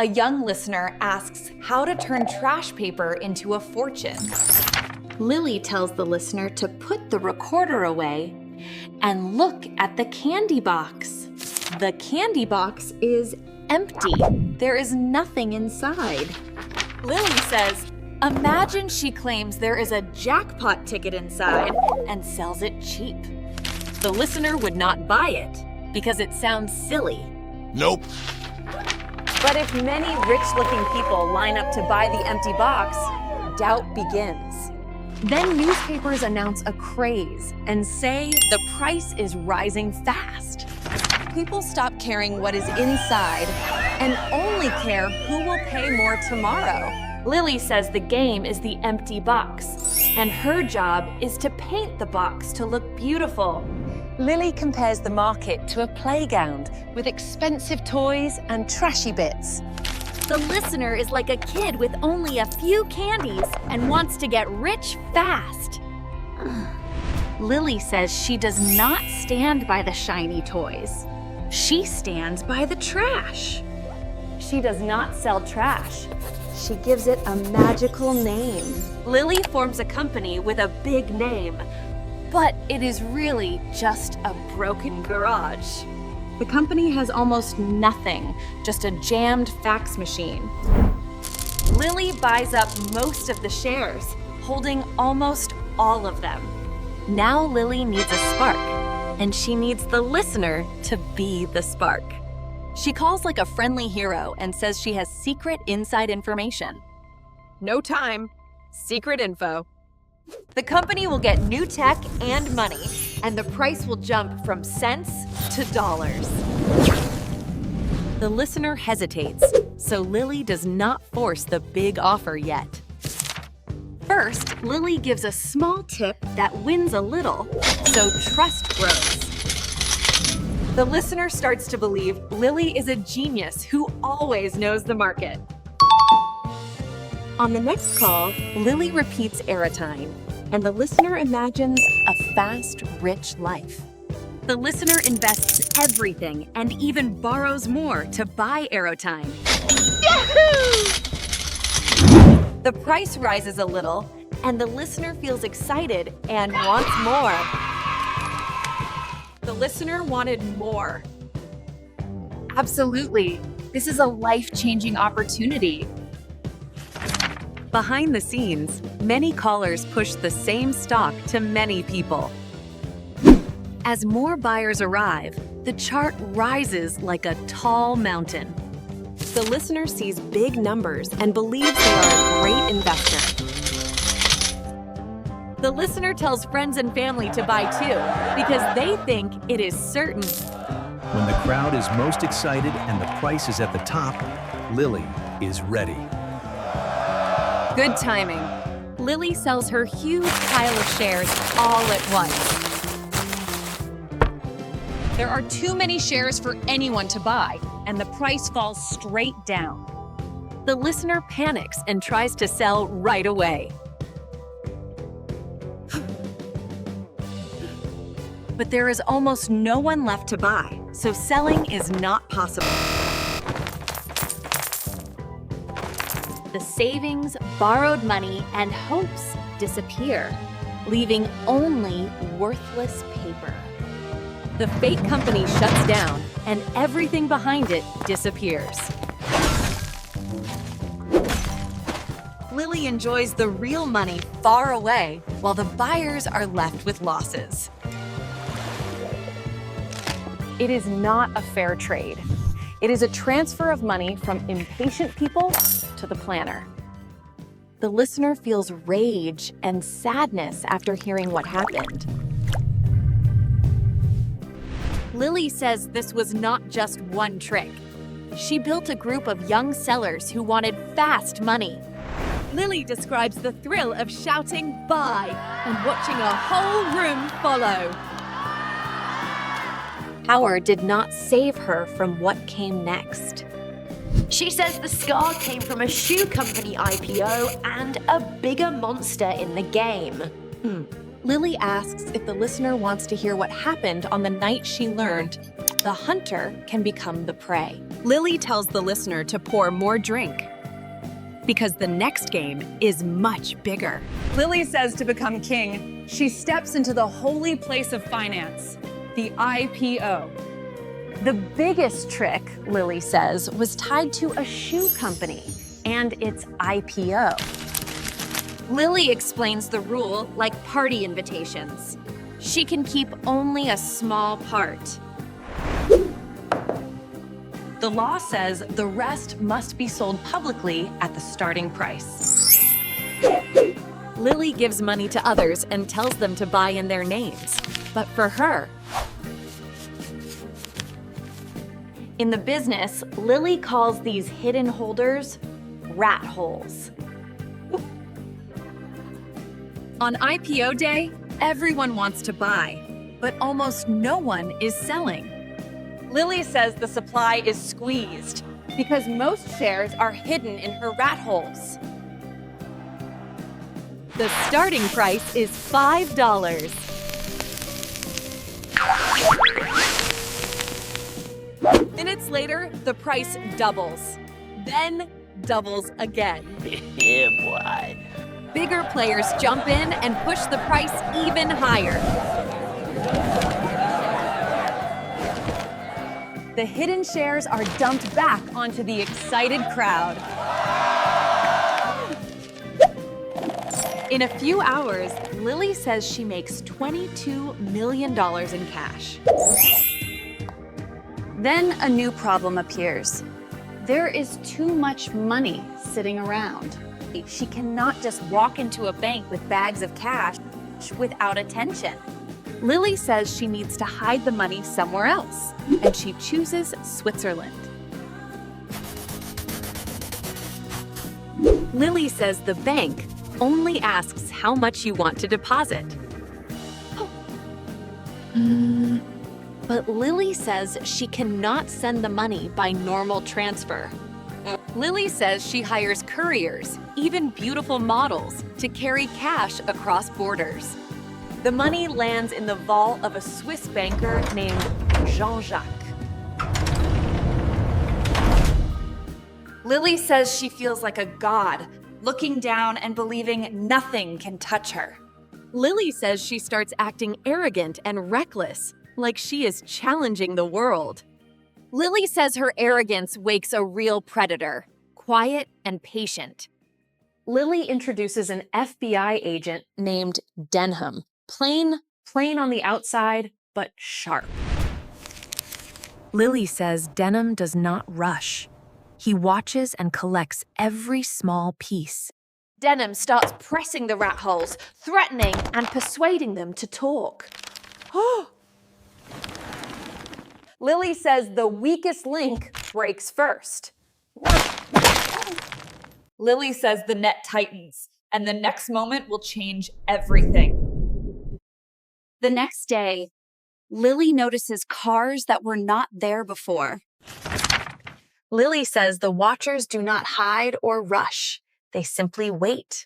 A young listener asks how to turn trash paper into a fortune. Lily tells the listener to put the recorder away and look at the candy box. The candy box is empty. There is nothing inside. Lily says, imagine she claims there is a jackpot ticket inside and sells it cheap. The listener would not buy it because it sounds silly. Nope. But if many rich-looking people line up to buy the empty box, doubt begins. Then newspapers announce a craze and say the price is rising fast. People stop caring what is inside and only care who will pay more tomorrow. Lily says the game is the empty box, and her job is to paint the box to look beautiful. Lily compares the market to a playground with expensive toys and trashy bits. The listener is like a kid with only a few candies and wants to get rich fast. Lily says she does not stand by the shiny toys. She stands by the trash. She does not sell trash. She gives it a magical name. Lily forms a company with a big name, but it is really just a broken garage. The company has almost nothing, just a jammed fax machine. Lily buys up most of the shares, holding almost all of them. Now Lily needs a spark, and she needs the listener to be the spark. She calls like a friendly hero and says she has secret inside information. No time. Secret info. The company will get new tech and money, and the price will jump from cents to dollars. The listener hesitates, so Lily does not force the big offer yet. First, Lily gives a small tip that wins a little, so trust grows. The listener starts to believe Lily is a genius who always knows the market. On the next call, Lily repeats airtime, and the listener imagines a fast, rich life. The listener invests everything and even borrows more to buy airtime. Yahoo! The price rises a little, and the listener feels excited and wants more. The listener wanted more. Absolutely. This is a life-changing opportunity. Behind the scenes, many callers push the same stock to many people. As more buyers arrive, the chart rises like a tall mountain. The listener sees big numbers and believes they are a great investor. The listener tells friends and family to buy too, because they think it is certain. When the crowd is most excited and the price is at the top, Lily is ready. Good timing. Lily sells her huge pile of shares all at once. There are too many shares for anyone to buy, and the price falls straight down. The listener panics and tries to sell right away. But there is almost no one left to buy, so selling is not possible. The savings, borrowed money, and hopes disappear, leaving only worthless paper. The fake company shuts down, and everything behind it disappears. Lily enjoys the real money far away, while the buyers are left with losses. It is not a fair trade. It is a transfer of money from impatient people to the planner. The listener feels rage and sadness after hearing what happened. Lily says this was not just one trick. She built a group of young sellers who wanted fast money. Lily describes the thrill of shouting "buy" and watching a whole room follow. Power did not save her from what came next. She says the scar came from a shoe company IPO and a bigger monster in the game. Lily asks if the listener wants to hear what happened on the night she learned the hunter can become the prey. Lily tells the listener to pour more drink because the next game is much bigger. Lily says to become king, she steps into the holy place of finance, the IPO. The biggest trick, Lily says, was tied to a shoe company and its IPO. Lily explains the rule like party invitations. She can keep only a small part. The law says the rest must be sold publicly at the starting price. Lily gives money to others and tells them to buy in their names. But for her, in the business, Lily calls these hidden holders rat holes. On IPO day, everyone wants to buy, but almost no one is selling. Lily says the supply is squeezed because most shares are hidden in her rat holes. The starting price is $5. Minutes later, the price doubles, then doubles again. Yeah, boy. Bigger players jump in and push the price even higher. The hidden shares are dumped back onto the excited crowd. In a few hours, Lily says she makes $22 million in cash. Then a new problem appears. There is too much money sitting around. She cannot just walk into a bank with bags of cash without attention. Lily says she needs to hide the money somewhere else, and she chooses Switzerland. Lily says the bank only asks how much you want to deposit. But Lily says she cannot send the money by normal transfer. Lily says she hires couriers, even beautiful models, to carry cash across borders. The money lands in the vault of a Swiss banker named Jean-Jacques. Lily says she feels like a god, looking down and believing nothing can touch her. Lily says she starts acting arrogant and reckless, like she is challenging the world. Lily says her arrogance wakes a real predator, quiet and patient. Lily introduces an FBI agent named Denham. Plain on the outside, but sharp. Lily says Denham does not rush. He watches and collects every small piece. Denham starts pressing the rat holes, threatening and persuading them to talk. Lily says the weakest link breaks first. Lily says the net tightens, and the next moment will change everything. The next day, Lily notices cars that were not there before. Lily says the watchers do not hide or rush. They simply wait.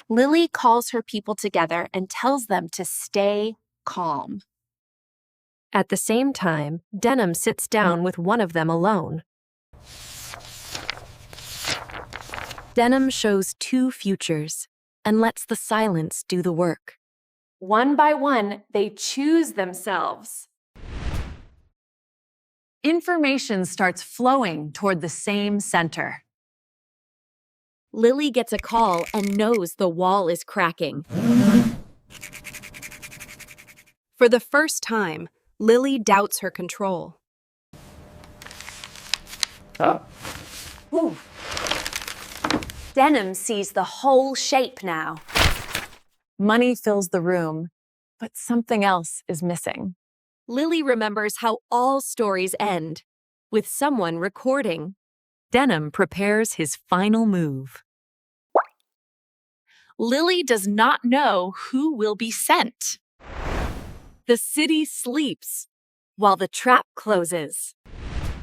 Lily calls her people together and tells them to stay calm. At the same time, Denham sits down with one of them alone. Denham shows two futures and lets the silence do the work. One by one, they choose themselves. Information starts flowing toward the same center. Lily gets a call and knows the wall is cracking. For the first time, Lily doubts her control. Denham sees the whole shape now. Money fills the room, but something else is missing. Lily remembers how all stories end, with someone recording. Denham prepares his final move. Lily does not know who will be sent. The city sleeps while the trap closes.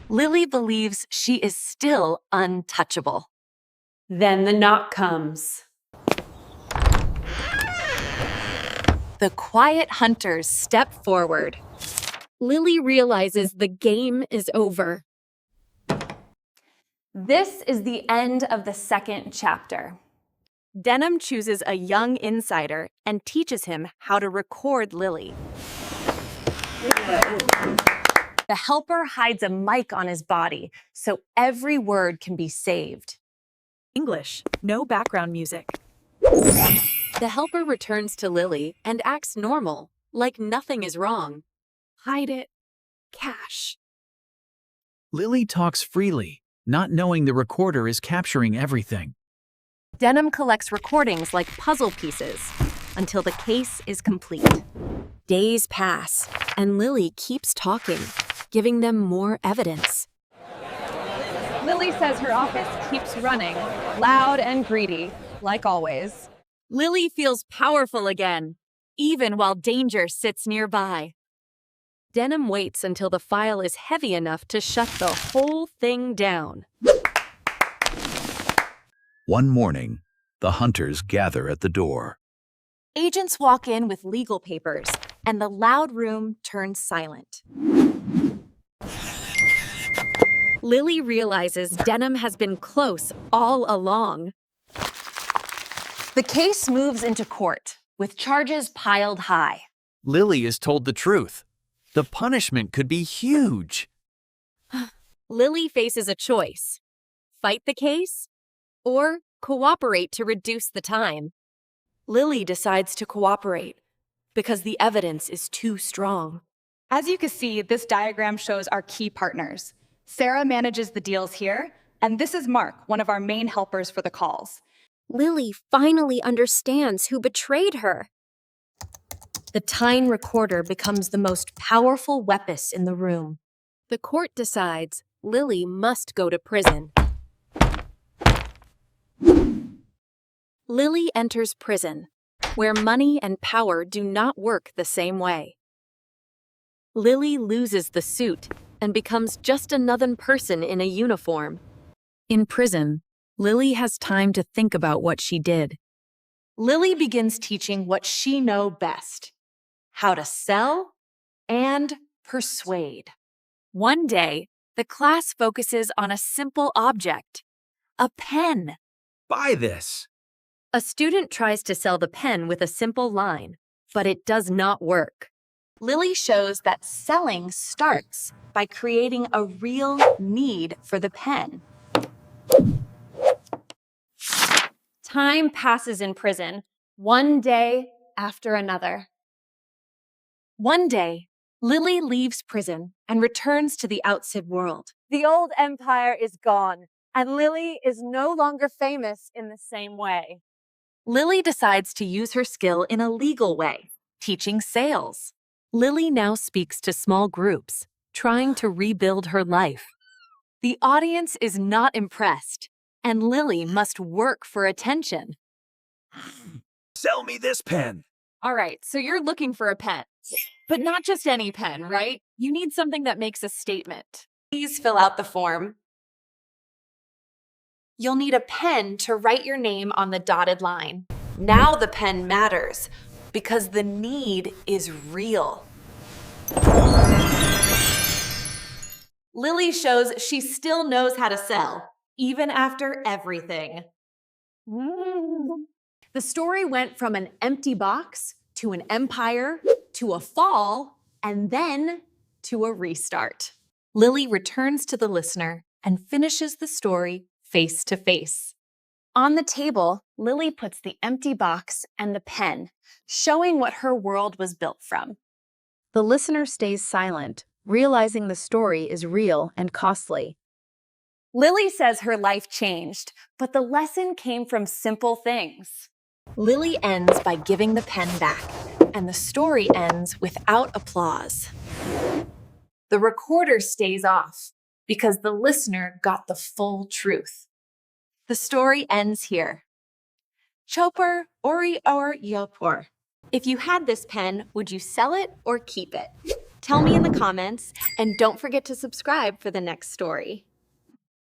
Lily believes she is still untouchable. Then the knock comes. The quiet hunters step forward. Lily realizes the game is over. This is the end of the second chapter. Denham chooses a young insider and teaches him how to record Lily. The helper hides a mic on his body so every word can be saved. English, no background music. The helper returns to Lily and acts normal, like nothing is wrong. Hide it. Cash. Lily talks freely, not knowing the recorder is capturing everything. Denham collects recordings like puzzle pieces until the case is complete. Days pass, and Lily keeps talking, giving them more evidence. Lily says her office keeps running, loud and greedy, like always. Lily feels powerful again, even while danger sits nearby. Denham waits until the file is heavy enough to shut the whole thing down. One morning, the hunters gather at the door. Agents walk in with legal papers, and the loud room turns silent. Lily realizes Denham has been close all along. The case moves into court with charges piled high. Lily is told the truth. The punishment could be huge. Lily faces a choice: fight the case or cooperate to reduce the time. Lily decides to cooperate because the evidence is too strong. As you can see, this diagram shows our key partners. Sarah manages the deals here, and this is Mark, one of our main helpers for the calls. Lily finally understands who betrayed her. The time recorder becomes the most powerful weapon in the room. The court decides Lily must go to prison. Lily enters prison, where money and power do not work the same way. Lily loses the suit and becomes just another person in a uniform. In prison, Lily has time to think about what she did. Lily begins teaching what she knows best: how to sell and persuade. One day, the class focuses on a simple object: a pen. Buy this. A student tries to sell the pen with a simple line, but it does not work. Lily shows that selling starts by creating a real need for the pen. Time passes in prison, one day after another. One day, Lily leaves prison and returns to the outside world. The old empire is gone, and Lily is no longer famous in the same way. Lily decides to use her skill in a legal way, teaching sales. Lily now speaks to small groups, trying to rebuild her life. The audience is not impressed, and Lily must work for attention. Sell me this pen. All right, so you're looking for a pen, but not just any pen, right? You need something that makes a statement. Please fill out the form. You'll need a pen to write your name on the dotted line. Now the pen matters because the need is real. Lily shows she still knows how to sell, even after everything. The story went from an empty box to an empire to a fall and then to a restart. Lily returns to the listener and finishes the story face to face. On the table, Lily puts the empty box and the pen, showing what her world was built from. The listener stays silent, realizing the story is real and costly. Lily says her life changed, but the lesson came from simple things. Lily ends by giving the pen back, and the story ends without applause. The recorder stays off because the listener got the full truth. The story ends here. Chopper, Ori or Yopor. If you had this pen, would you sell it or keep it? Tell me in the comments, and don't forget to subscribe for the next story.